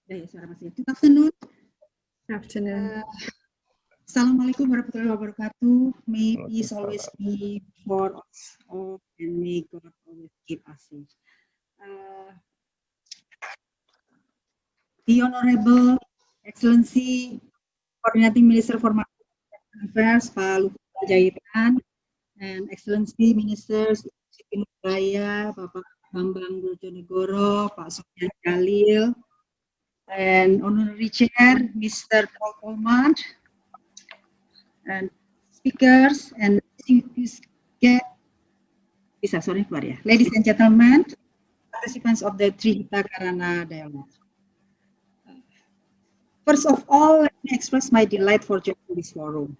Good afternoon. Good afternoon. Assalamualaikum warahmatullahi wabarakatuh. May peace always be for us all, and may God always keep us safe. The Honorable Excellency Coordinating Minister for Maritime Affairs, Pak Luhut Panjaitan, and Excellency Ministers Siti Nurbaya, Bapak Bambang Brojonegoro, Pak Sofyan Jalil, and Honorary Chair, Mr. Paul Coleman, and speakers and ladies and gentlemen, participants of the Hita Karana dialogue. First of all, let me express my delight for joining this forum.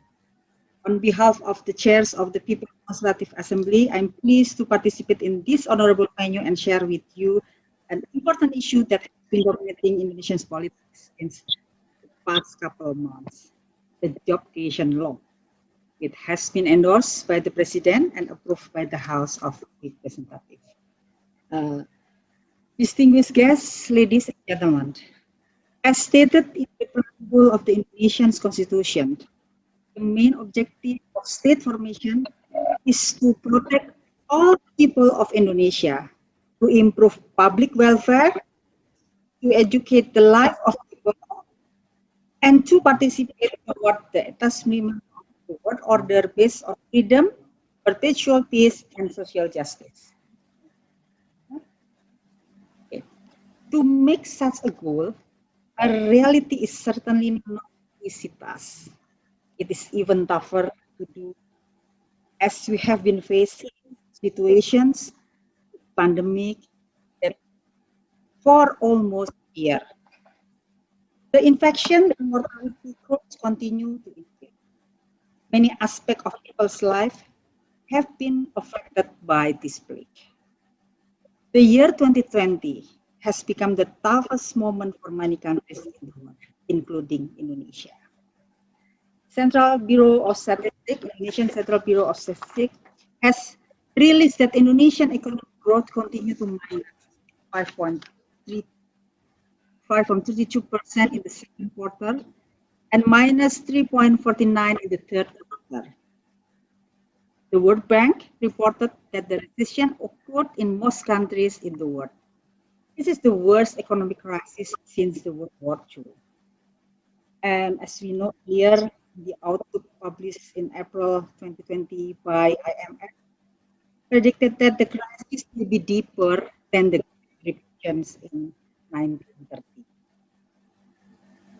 On behalf of the chairs of the People's Consultative Assembly, I'm pleased to participate in this honorable venue and share with you an important issue that has been dominating Indonesian politics in the past couple of months, the job creation law. It has been endorsed by the President and approved by the House of Representatives. Distinguished guests, ladies and gentlemen, as stated in the preamble of the Indonesian Constitution, the main objective of state formation is to protect all people of Indonesia, to improve public welfare, to educate the life of people, and to participate toward the establishment of the world order based on freedom, perpetual peace, and social justice. Okay. To make such a goal, a reality is certainly not easy task. It is even tougher to do as we have been facing situations, pandemic, that for almost a year. The infection and mortality curves continue to increase. Many aspects of people's life have been affected by this plague. The year 2020 has become the toughest moment for many countries in the world, including Indonesia. Central Bureau of Statistics, Indonesian Central Bureau of Statistics, has released that Indonesian economic growth continued to minus 5.32% in the second quarter and minus 3.49% in the third quarter. The World Bank reported that the recession occurred in most countries in the world. This is the worst economic crisis since the World War II. And as we know here, the outlook published in April 2020 by IMF predicted that the crisis will be deeper than the predictions in 1930.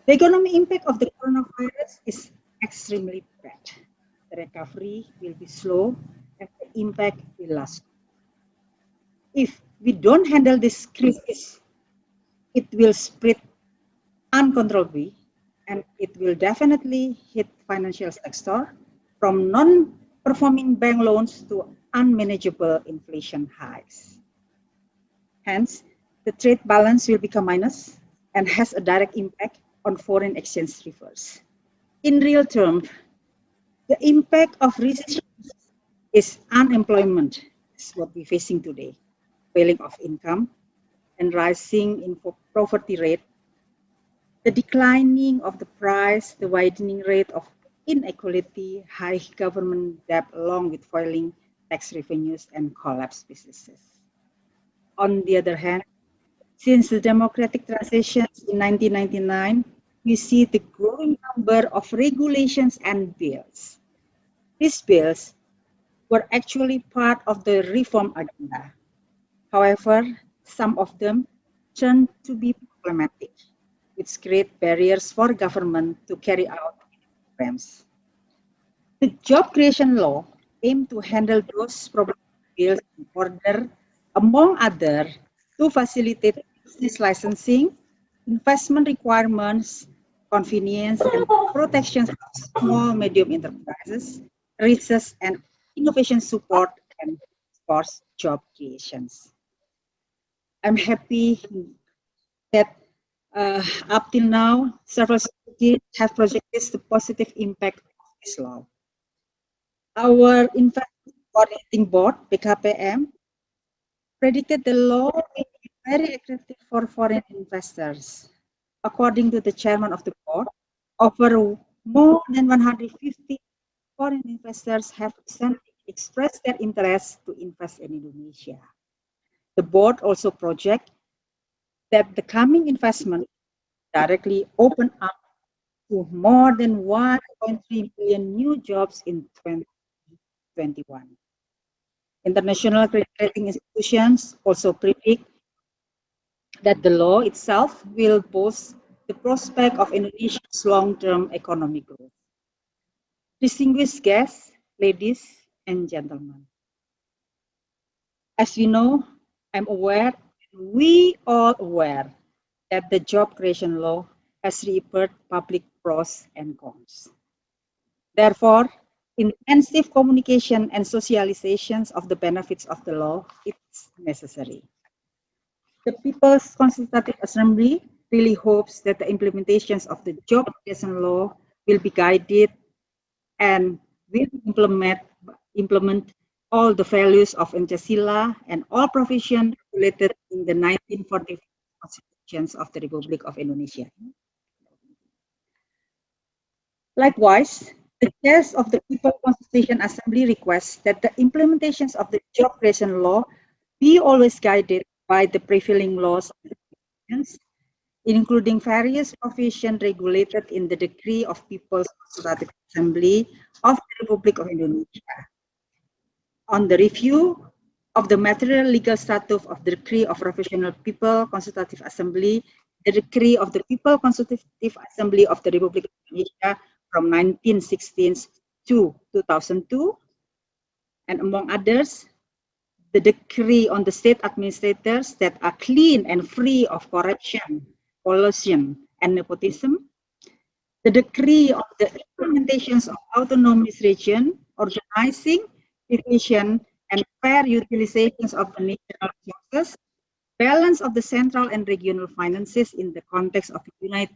The economic impact of the coronavirus is extremely bad. The recovery will be slow and the impact will last. If we don't handle this crisis, it will spread uncontrollably and it will definitely hit financial sector from non-performing bank loans to unmanageable inflation highs. Hence, the trade balance will become minus and has a direct impact on foreign exchange reserves. In real terms, the impact of recession is unemployment, is what we're facing today, falling of income and rising in poverty rate, the declining of the price, the widening rate of inequality, high government debt along with falling tax revenues and collapsed businesses. On the other hand, since the democratic transitions in 1999, we see the growing number of regulations and bills. These bills were actually part of the reform agenda. However, some of them turned to be problematic, which create barriers for government to carry out programs. The job creation law aimed to handle those problematic bills in order, among others, to facilitate business licensing, investment requirements, convenience, and protections of small, medium enterprises, research and innovation support, and force job creations. I'm happy that up till now, several studies have projected the positive impact of this law. Our Investment Coordinating Board, BKPM, predicted the law will be very attractive for foreign investors. According to the chairman of the board, over more than 150 foreign investors have recently expressed their interest to invest in Indonesia. The board also projects that the coming investment directly open up to more than 1.3 billion new jobs in 2021. International credit rating institutions also predict that the law itself will boost the prospect of Indonesia's long-term economic growth. Distinguished guests, ladies and gentlemen, as you know, I'm aware, we all aware that the job creation law has reaped public pros and cons. Therefore, intensive communication and socializations of the benefits of the law is necessary. The People's Consultative Assembly really hopes that the implementations of the job creation law will be guided and will implement all the values of Pancasila and all provisions related in the 1945 constitutions of the Republic of Indonesia. Likewise, the chairs of the People's Constitution Assembly requests that the implementations of the job creation law be always guided by the prevailing laws, including various provisions regulated in the Decree of People's Consultative Assembly of the Republic of Indonesia. On the review of the material legal status of the Decree of Professional People Consultative Assembly, the Decree of the People Consultative Assembly of the Republic of Indonesia from 1916 to 2002, and among others, the Decree on the State Administrators that are clean and free of corruption, collusion, and nepotism, the Decree on the Implementations of Autonomous Region, Organizing, Division, and Fair Utilizations of the National Resources, balance of the central and regional finances in the context of the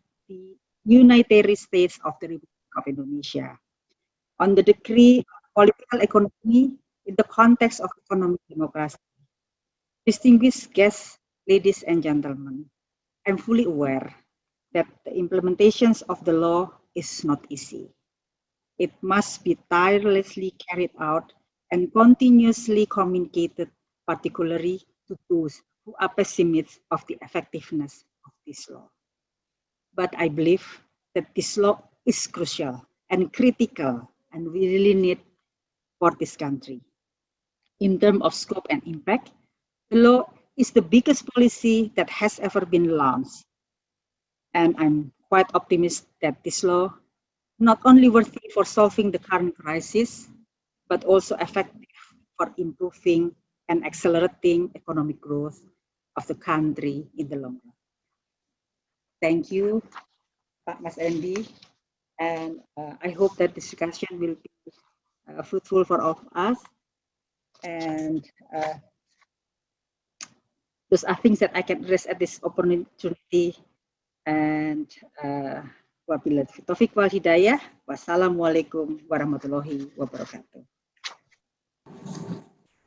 unitary states of the Republic of Indonesia. On the Decree of Political Economy in the context of economic democracy. Distinguished guests, ladies and gentlemen, I'm fully aware that the implementations of the law is not easy. It must be tirelessly carried out and continuously communicated, particularly to those who are pessimists of the effectiveness of this law. But I believe that this law is crucial and critical, and we really need for this country. In terms of scope and impact, the law is the biggest policy that has ever been launched. And I'm quite optimistic that this law not only worthy for solving the current crisis, but also effective for improving and accelerating economic growth of the country in the long run. Thank you, Pak Mas Andy, and I hope that this discussion will be fruitful for all of us. And those are things that I can address at this opportunity. And wabillahi taufiq wal hidayah. Wassalamualaikum warahmatullahi wabarakatuh.